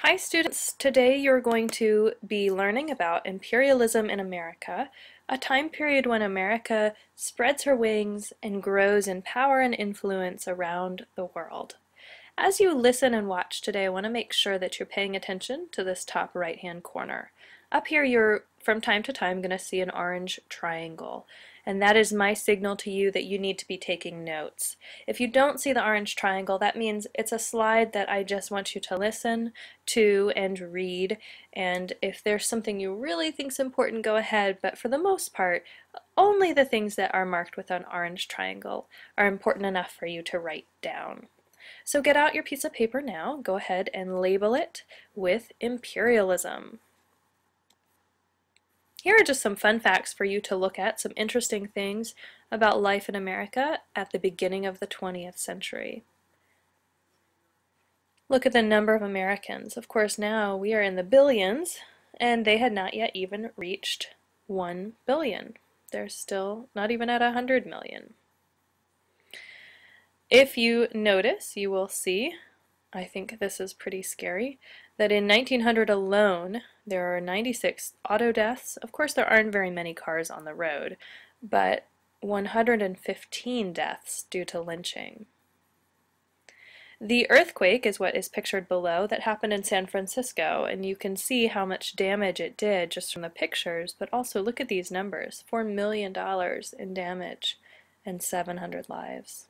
Hi students, today you're going to be learning about imperialism in America, a time period when America spreads her wings and grows in power and influence around the world. As you listen and watch today, I want to make sure that you're paying attention to this top right-hand corner. Up here you're from time to time going to see an orange triangle, and that is my signal to you that you need to be taking notes. If you don't see the orange triangle, that means it's a slide that I just want you to listen to and read, and if there's something you really think is important, go ahead, but for the most part, only the things that are marked with an orange triangle are important enough for you to write down. So get out your piece of paper now, go ahead and label it with imperialism. Here are just some fun facts for you to look at, some interesting things about life in America at the beginning of the 20th century. Look at the number of Americans. Of course, now we are in the billions, and they had not yet even reached 1 billion. They're still not even at 100 million. If you notice, you will see, I think this is pretty scary, that in 1900 alone, there are 96 auto deaths. Of course, there aren't very many cars on the road, but 115 deaths due to lynching. The earthquake is what is pictured below that happened in San Francisco, and you can see how much damage it did just from the pictures, but also look at these numbers, $4 million in damage and 700 lives.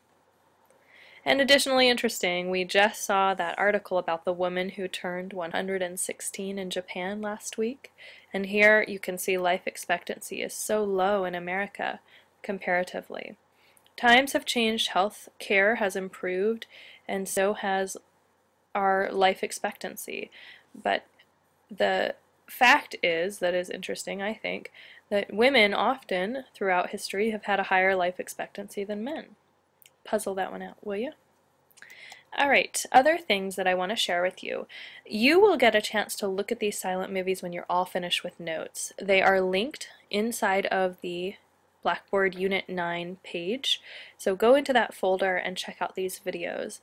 And additionally interesting, we just saw that article about the woman who turned 116 in Japan last week, and here you can see life expectancy is so low in America comparatively. Times have changed, health care has improved, and so has our life expectancy. But the fact is, that is interesting, I think, that women often throughout history have had a higher life expectancy than men. Puzzle that one out, will you? Alright, other things that I want to share with you. You will get a chance to look at these silent movies when you're all finished with notes. They are linked inside of the Blackboard Unit 9 page, so go into that folder and check out these videos.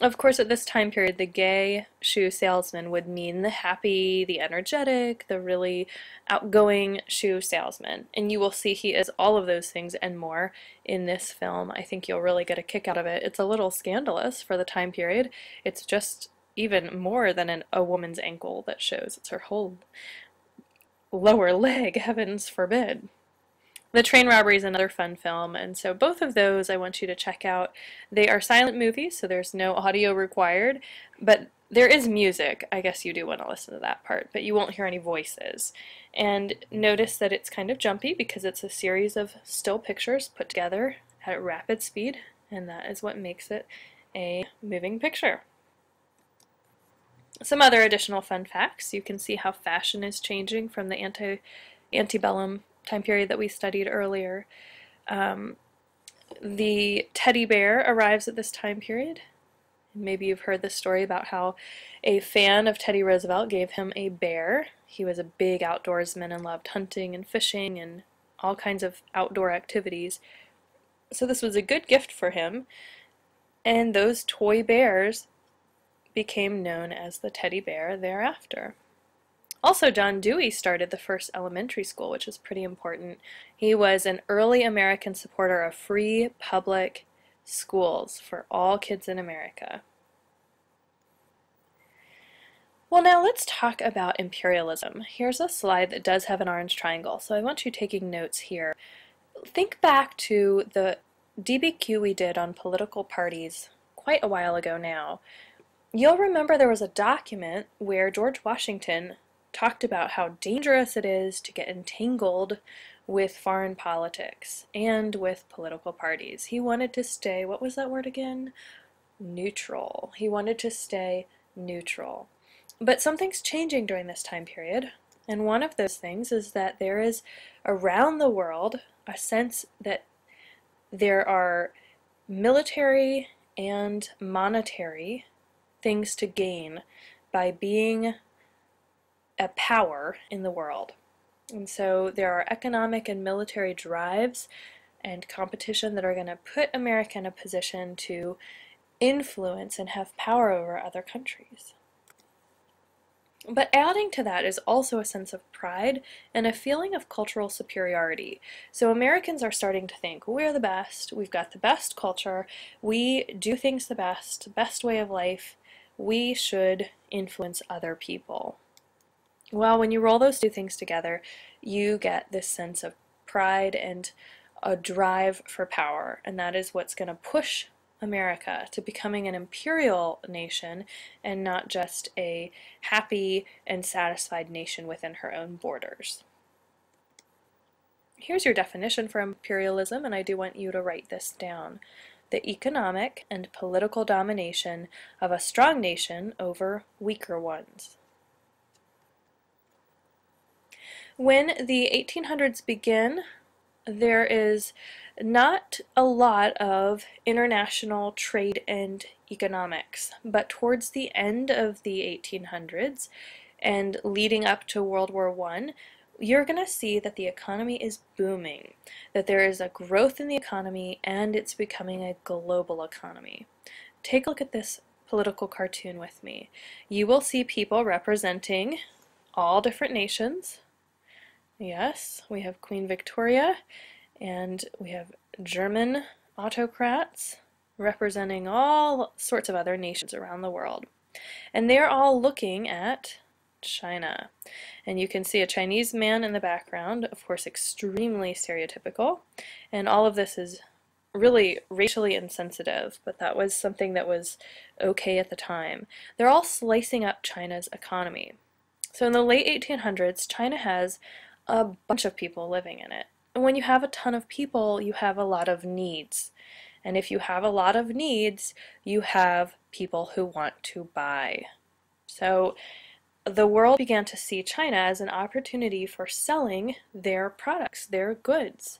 Of course, at this time period, the gay shoe salesman would mean the happy, the energetic, the really outgoing shoe salesman. And you will see he is all of those things and more in this film. I think you'll really get a kick out of it. It's a little scandalous for the time period. It's just even more than a woman's ankle that shows. It's her whole lower leg, heavens forbid. The Train Robbery is another fun film, and so both of those I want you to check out. They are silent movies, so there's no audio required, but there is music. I guess you do want to listen to that part, but you won't hear any voices. And notice that it's kind of jumpy because it's a series of still pictures put together at rapid speed, and that is what makes it a moving picture. Some other additional fun facts. You can see how fashion is changing from the antebellum time period that we studied earlier. The teddy bear arrives at this time period. Maybe you've heard this story about how a fan of Teddy Roosevelt gave him a bear. He was a big outdoorsman and loved hunting and fishing and all kinds of outdoor activities. So this was a good gift for him, and those toy bears became known as the teddy bear thereafter. Also, John Dewey started the first elementary school, which is pretty important. He was an early American supporter of free public schools for all kids in America. Well, now let's talk about imperialism. Here's a slide that does have an orange triangle, so I want you taking notes here. Think back to the DBQ we did on political parties quite a while ago now. You'll remember there was a document where George Washington talked about how dangerous it is to get entangled with foreign politics and with political parties. He wanted to stay, what was that word again? Neutral. He wanted to stay neutral. But something's changing during this time period, and one of those things is that there is around the world a sense that there are military and monetary things to gain by being a power in the world. And so there are economic and military drives and competition that are going to put America in a position to influence and have power over other countries. But adding to that is also a sense of pride and a feeling of cultural superiority. So Americans are starting to think, we're the best, we've got the best culture, we do things the best way of life, we should influence other people. Well, when you roll those two things together, you get this sense of pride and a drive for power, and that is what's going to push America to becoming an imperial nation and not just a happy and satisfied nation within her own borders. Here's your definition for imperialism, and I do want you to write this down. The economic and political domination of a strong nation over weaker ones. When the 1800s begin, there is not a lot of international trade and economics, but towards the end of the 1800s and leading up to World War I, you're going to see that the economy is booming, that there is a growth in the economy and it's becoming a global economy. Take a look at this political cartoon with me. You will see people representing all different nations. Yes, we have Queen Victoria, and we have German autocrats representing all sorts of other nations around the world. And they're all looking at China. And you can see a Chinese man in the background, of course extremely stereotypical, and all of this is really racially insensitive, but that was something that was okay at the time. They're all slicing up China's economy. So in the late 1800s, China has a bunch of people living in it. And when you have a ton of people, you have a lot of needs. And if you have a lot of needs, you have people who want to buy. So the world began to see China as an opportunity for selling their products, their goods.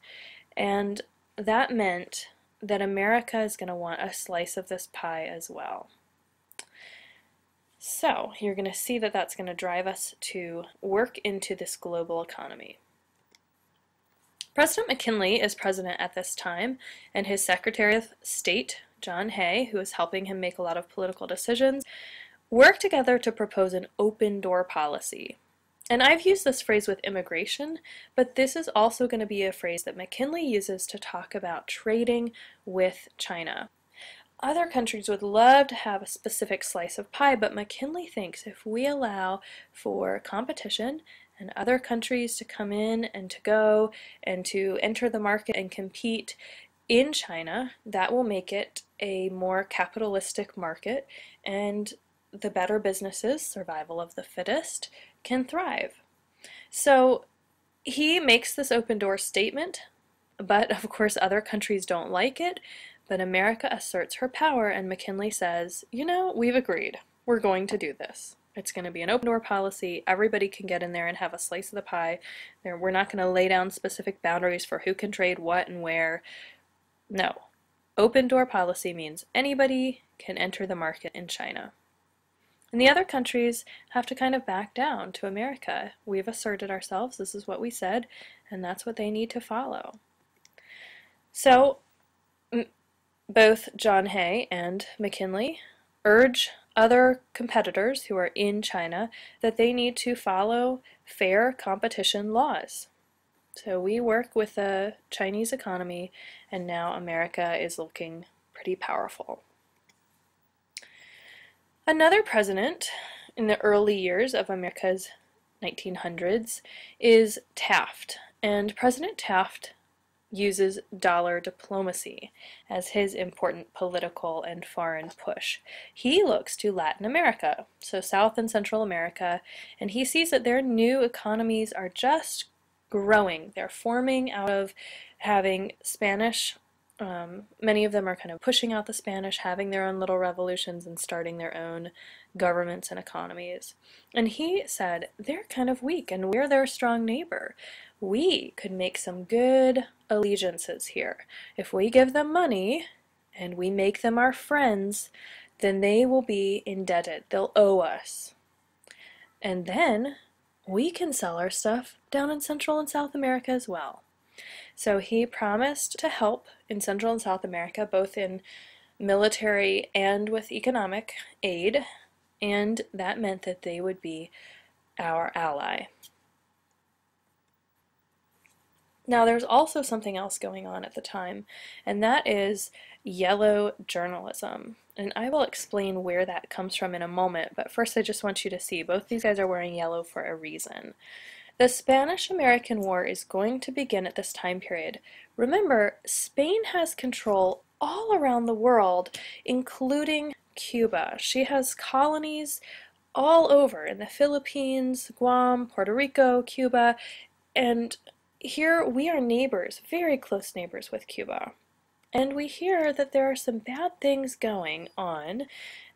And that meant that America is going to want a slice of this pie as well. So you're going to see that that's going to drive us to work into this global economy. President McKinley is president at this time, and his Secretary of State, John Hay, who is helping him make a lot of political decisions, work together to propose an open door policy. And I've used this phrase with immigration, but this is also going to be a phrase that McKinley uses to talk about trading with China. Other countries would love to have a specific slice of pie, but McKinley thinks if we allow for competition and other countries to come in and to go and to enter the market and compete in China, that will make it a more capitalistic market, and the better businesses, survival of the fittest, can thrive. So he makes this open door statement, but of course other countries don't like it. But America asserts her power, and McKinley says, you know, we've agreed. We're going to do this. It's going to be an open door policy. Everybody can get in there and have a slice of the pie. We're not going to lay down specific boundaries for who can trade what and where. No. Open door policy means anybody can enter the market in China. And the other countries have to kind of back down to America. We've asserted ourselves. This is what we said, and that's what they need to follow. So both John Hay and McKinley urge other competitors who are in China that they need to follow fair competition laws. So we work with the Chinese economy, and now America is looking pretty powerful. Another president in the early years of America's 1900s is Taft, and President Taft uses dollar diplomacy as his important political and foreign push. He looks to Latin America, so South and Central America, and he sees that their new economies are just growing. They're forming out of having Spanish. Many of them are kind of pushing out the Spanish, having their own little revolutions and starting their own governments and economies. And he said, they're kind of weak and we're their strong neighbor. We could make some good allegiances here. If we give them money and we make them our friends, then they will be indebted. They'll owe us. And then we can sell our stuff down in Central and South America as well. So he promised to help in Central and South America, both in military and with economic aid, and that meant that they would be our ally. Now, there's also something else going on at the time, and that is yellow journalism. And I will explain where that comes from in a moment, but first I just want you to see both these guys are wearing yellow for a reason. The Spanish-American War is going to begin at this time period. Remember, Spain has control all around the world, including Cuba. She has colonies all over in the Philippines, Guam, Puerto Rico, Cuba, and here we are neighbors, very close neighbors with Cuba. And we hear that there are some bad things going on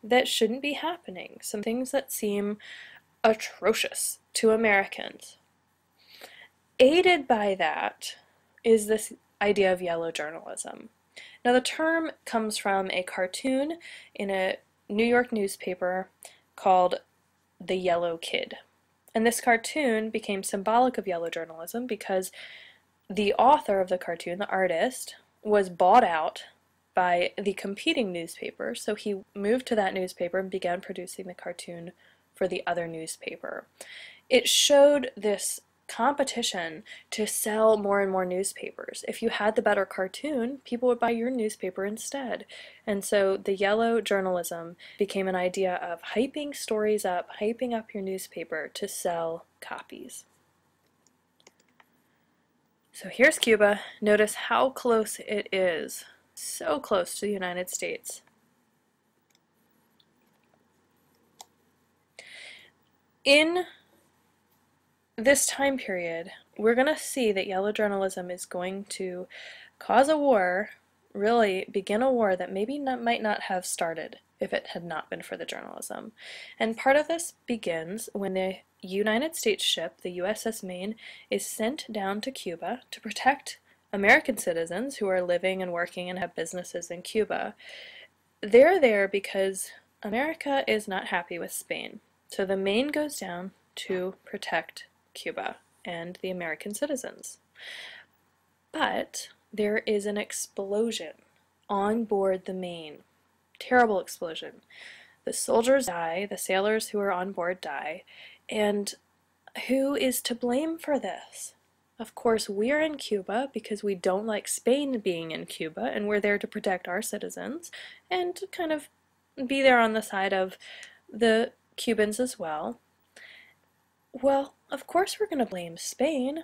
that shouldn't be happening, some things that seem atrocious to Americans. Aided by that is this idea of yellow journalism. Now, the term comes from a cartoon in a New York newspaper called The Yellow Kid. And this cartoon became symbolic of yellow journalism because the author of the cartoon, the artist, was bought out by the competing newspaper, so he moved to that newspaper and began producing the cartoon for the other newspaper. It showed this competition to sell more and more newspapers. If you had the better cartoon, people would buy your newspaper instead. And so the yellow journalism became an idea of hyping stories up, hyping up your newspaper to sell copies. So here's Cuba. Notice how close it is. So close to the United States. In this time period, we're going to see that yellow journalism is going to cause a war, really begin a war that maybe might not have started if it had not been for the journalism. And part of this begins when the United States ship, the USS Maine, is sent down to Cuba to protect American citizens who are living and working and have businesses in Cuba. They're there because America is not happy with Spain. So the Maine goes down to protect Cuba and the American citizens. But there is an explosion on board the Maine. Terrible explosion. The soldiers die, the sailors who are on board die, and who is to blame for this? Of course, we're in Cuba because we don't like Spain being in Cuba, and we're there to protect our citizens and kind of be there on the side of the Cubans as well. Well, of course we're going to blame Spain.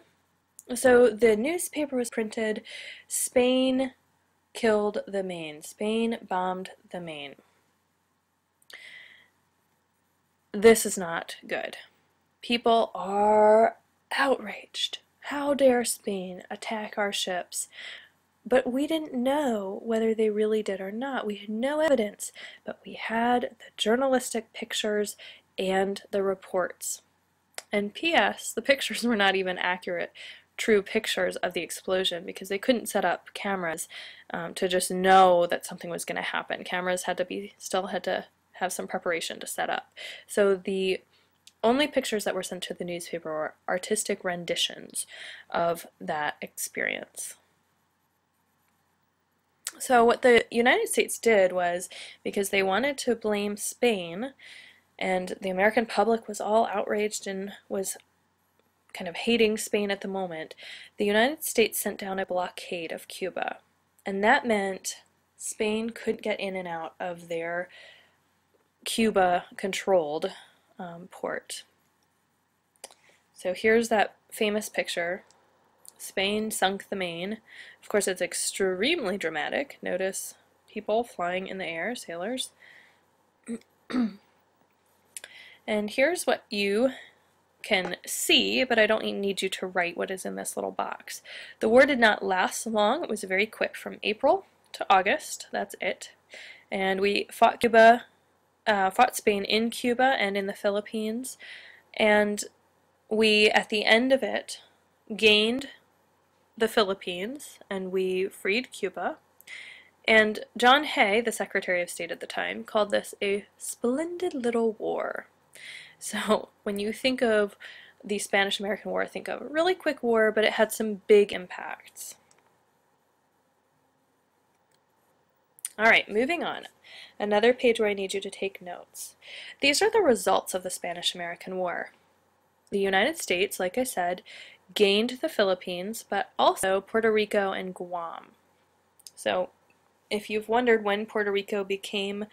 So the newspaper was printed, Spain killed the Maine. Spain bombed the Maine. This is not good. People are outraged. How dare Spain attack our ships? But we didn't know whether they really did or not. We had no evidence, but we had the journalistic pictures and the reports. And P.S., the pictures were not even accurate, true pictures of the explosion because they couldn't set up cameras to just know that something was going to happen. Cameras still had to have some preparation to set up. So the only pictures that were sent to the newspaper were artistic renditions of that experience. So what the United States did was, because they wanted to blame Spain, and the American public was all outraged and was kind of hating Spain at the moment, the United States sent down a blockade of Cuba. And that meant Spain couldn't get in and out of their Cuba-controlled port. So here's that famous picture. Spain sunk the Maine. Of course, it's extremely dramatic. Notice people flying in the air, sailors. And here's what you can see, but I don't need you to write what is in this little box. The war did not last long. It was very quick, from April to August. That's it. And we fought Spain in Cuba and in the Philippines, and we, at the end of it, gained the Philippines, and we freed Cuba. And John Hay, the Secretary of State at the time, called this a splendid little war. So when you think of the Spanish-American War, think of a really quick war, but it had some big impacts. All right, moving on. Another page where I need you to take notes. These are the results of the Spanish-American War. The United States, like I said, gained the Philippines, but also Puerto Rico and Guam. So if you've wondered when Puerto Rico became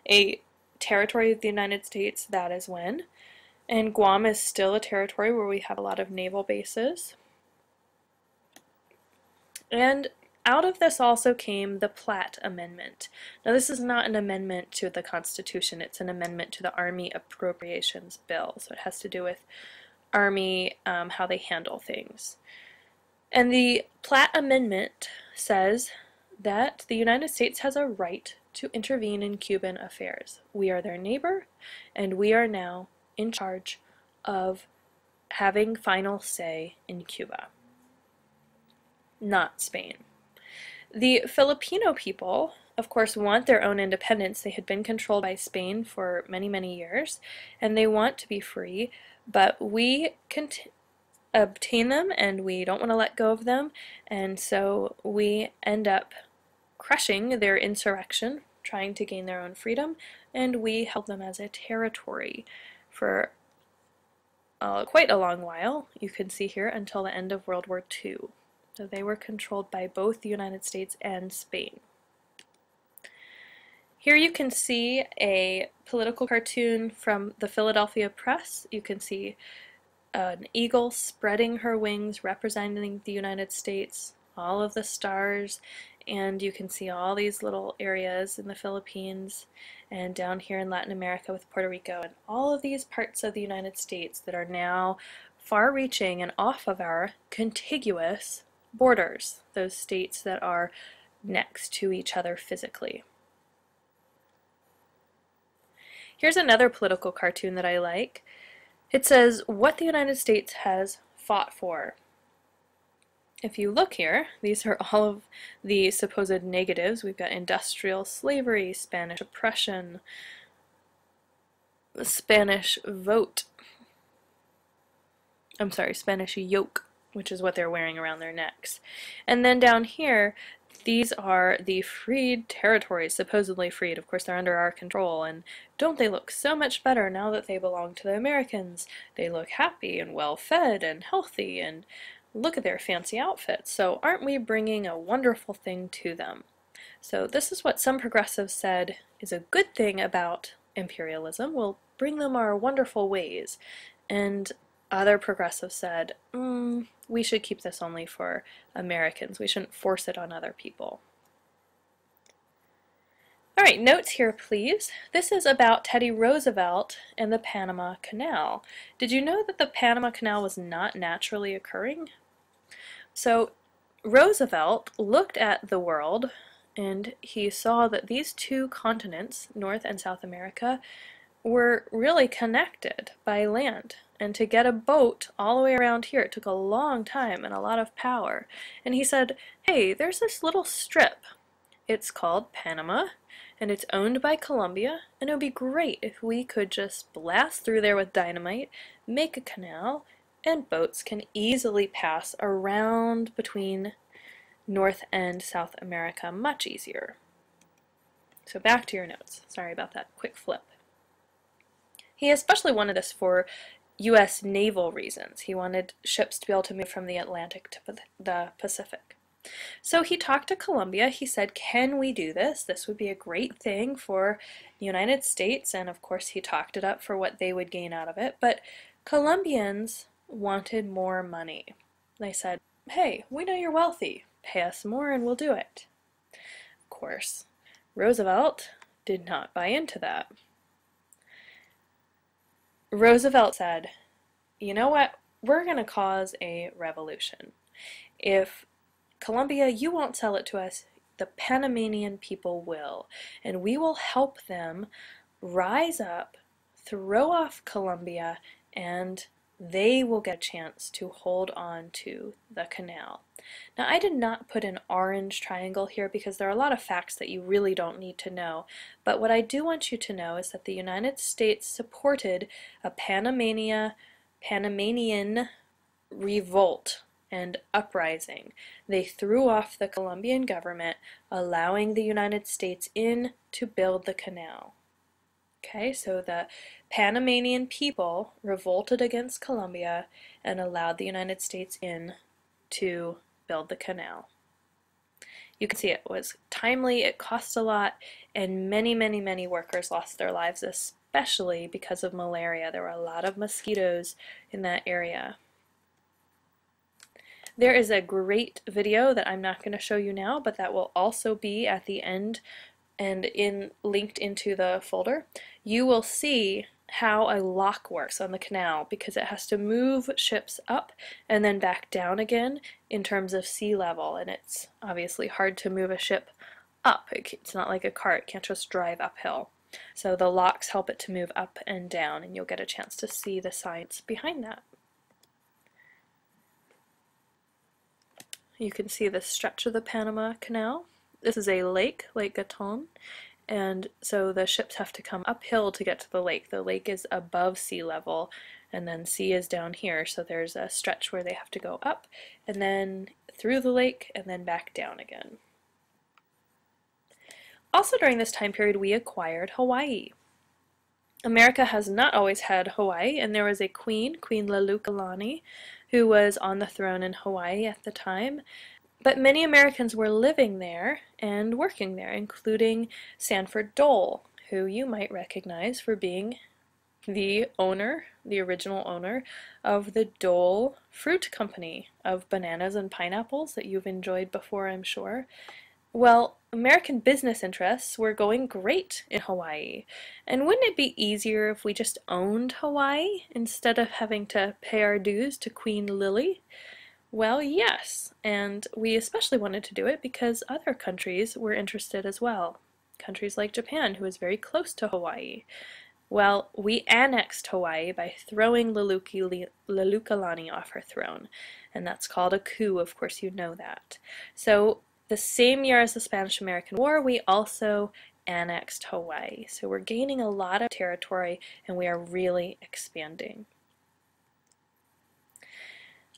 a territory of the United States, that is when. And Guam is still a territory where we have a lot of naval bases. And out of this also came the Platt Amendment. Now this is not an amendment to the Constitution, it's an amendment to the Army Appropriations Bill. So it has to do with Army, how they handle things. And the Platt Amendment says that the United States has a right to intervene in Cuban affairs. We are their neighbor, and we are now in charge of having final say in Cuba, not Spain. The Filipino people, of course, want their own independence. They had been controlled by Spain for many, many years, and they want to be free, but we obtain them, and we don't want to let go of them, and so we end up crushing their insurrection, trying to gain their own freedom, and we held them as a territory for quite a long while. You can see here until the end of World War II. So they were controlled by both the United States and Spain. Here you can see a political cartoon from the Philadelphia Press. You can see an eagle spreading her wings representing the United States, all of the stars, and you can see all these little areas in the Philippines and down here in Latin America with Puerto Rico, and all of these parts of the United States that are now far-reaching and off of our contiguous borders, those states that are next to each other physically. Here's another political cartoon that I like. It says what the United States has fought for. If you look here, these are all of the supposed negatives. We've got industrial slavery, Spanish oppression, the Spanish vote. I'm sorry, Spanish yoke, which is what they're wearing around their necks. And then down here, these are the freed territories, supposedly freed. Of course, they're under our control, and don't they look so much better now that they belong to the Americans? They look happy and well-fed and healthy, and look at their fancy outfits. So aren't we bringing a wonderful thing to them? So this is what some progressives said is a good thing about imperialism. We'll bring them our wonderful ways. And other progressives said, we should keep this only for Americans. We shouldn't force it on other people. All right, notes here, please. This is about Teddy Roosevelt and the Panama Canal. Did you know that the Panama Canal was not naturally occurring? So Roosevelt looked at the world and he saw that these two continents, North and South America, were really connected by land. And to get a boat all the way around here, it took a long time and a lot of power. And he said, hey, there's this little strip. It's called Panama, and it's owned by Colombia, and it would be great if we could just blast through there with dynamite, make a canal, and boats can easily pass around between North and South America much easier. So back to your notes. Sorry about that quick flip. He especially wanted this for U.S. naval reasons. He wanted ships to be able to move from the Atlantic to the Pacific. So he talked to Colombia. He said, can we do this? This would be a great thing for the United States, and of course he talked it up for what they would gain out of it, but Colombians wanted more money. They said, hey, we know you're wealthy. Pay us more and we'll do it. Of course, Roosevelt did not buy into that. Roosevelt said, you know what, we're going to cause a revolution. If Colombia, you won't sell it to us, the Panamanian people will, and we will help them rise up, throw off Colombia, and they will get a chance to hold on to the canal. Now, I did not put an orange triangle here because there are a lot of facts that you really don't need to know, but what I do want you to know is that the United States supported a Panamanian revolt, and uprising. They threw off the Colombian government, allowing the United States in to build the canal. Okay, so the Panamanian people revolted against Colombia and allowed the United States in to build the canal. You can see it was timely, it cost a lot, and many workers lost their lives, especially because of malaria. There were a lot of mosquitoes in that area. There is a great video that I'm not going to show you now, but that will also be at the end and linked into the folder. You will see how a lock works on the canal, because it has to move ships up and then back down again in terms of sea level, and it's obviously hard to move a ship up. It's not like a car, it can't just drive uphill. So the locks help it to move up and down, and you'll get a chance to see the science behind that. You can see the stretch of the Panama Canal. This is a lake, Lake Gatun, and so the ships have to come uphill to get to the lake. The lake is above sea level, and then sea is down here, so there's a stretch where they have to go up, and then through the lake, and then back down again. Also during this time period, we acquired Hawaii. America has not always had Hawaii, and there was a queen, Queen Lulukalani, who was on the throne in Hawaii at the time. But many Americans were living there and working there, including Sanford Dole, who you might recognize for being the owner, the original owner, of the Dole Fruit Company of bananas and pineapples that you've enjoyed before, I'm sure. Well, American business interests were going great in Hawaii, and wouldn't it be easier if we just owned Hawaii instead of having to pay our dues to Queen Lily? Well, yes, and we especially wanted to do it because other countries were interested as well. Countries like Japan, who is very close to Hawaii. Well, we annexed Hawaii by throwing Lulukalani off her throne, and that's called a coup, of course you know that. So the same year as the Spanish-American War, we also annexed Hawaii. So we're gaining a lot of territory, and we are really expanding.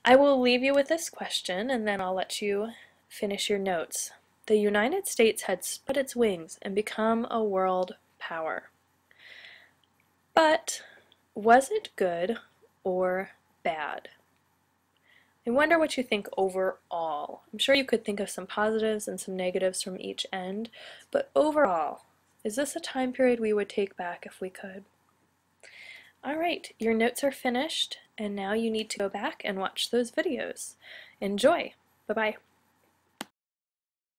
I will leave you with this question, and then I'll let you finish your notes. The United States had spread its wings and become a world power. But was it good or bad? I wonder what you think overall. I'm sure you could think of some positives and some negatives from each end, but overall, is this a time period we would take back if we could? All right, your notes are finished, and now you need to go back and watch those videos. Enjoy! Bye-bye.